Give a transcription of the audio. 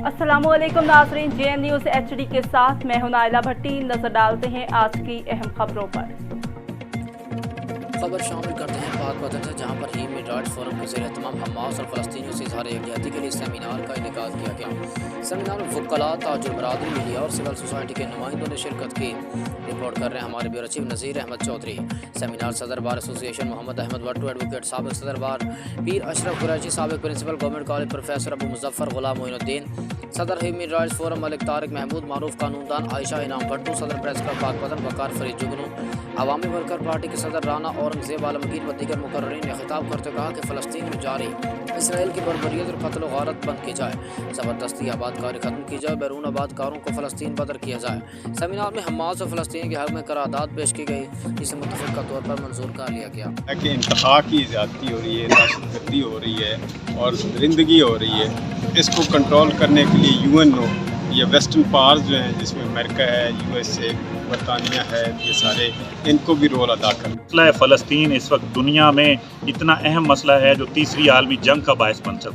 अस्सलामुअलैकुम नाज़रीन, JN news HD के साथ मैं हूं नाइला भट्टी। नजर डालते हैं आज की अहम खबरों पर। खबर शामिल करते हैं पाक वतन से, जहां पर ह्यूमन राइट्स फोरम के ज़रिए तमाम हमास और फ़लस्तीनियों से इज़हार यकजहती के लिए सेमिनार का इनेकाद किया गया। सेमिनार में वुक्कला, ताजुल बरादरी, मीडिया और सिविल सोसाइटी के नुमाइंदों ने शिरकत की। रिपोर्ट कर रहे हैं हमारे bureau chief Nazir Ahmed Chaudhry. Seminar सदर bar association Mohammad Ahmed Bhattu, advocate साबिक सदर बार पीर अशरफ कुरैशी, साबिक principal government college professor Abu Muzaffar Ghulam Moinuddin, सदर human rights forum Malik Tariq Mahmood, मारूफ कानूनदान आयशा इनाम भट्टू, सदर प्रेस क्लब पाक वतन वकार फरीद जुगनू, अवामी वर्कर पार्टी के सदर राना औरंगजेब आलमगीर व दीगर मुकर्ररीन ने खिताब करते कहा कि फ़लस्तीन में जारी इसराइल की बर्बरियत और कत्ल गारत बंद की जाए, ज़बरदस्ती आबादकारी खत्म की जाए, बैरून आबादकारों को फ़लस्तीन बदर किया जाए। सेमिनार में हमास और फ़लस्तीन के हक़ में करारदाद पेश की गई, जिसे मुतफ़िक़ा तौर पर मंजूर कर लिया गया। कि इंतहा की ज़्यादती हो रही है, दहशतगर्दी हो रही है और दरिंदगी हो रही है, इसको कंट्रोल करने के लिए UNO, ये वेस्टर्न पावर्स जो हैं जिसमें अमेरिका है, USA, बरतानिया है, ये सारे इनको भी रोल अदा कर। मसला फ़लस्तीन इस वक्त दुनिया में इतना अहम मसला है जो तीसरी आलमी जंग का बायस बन सकता है।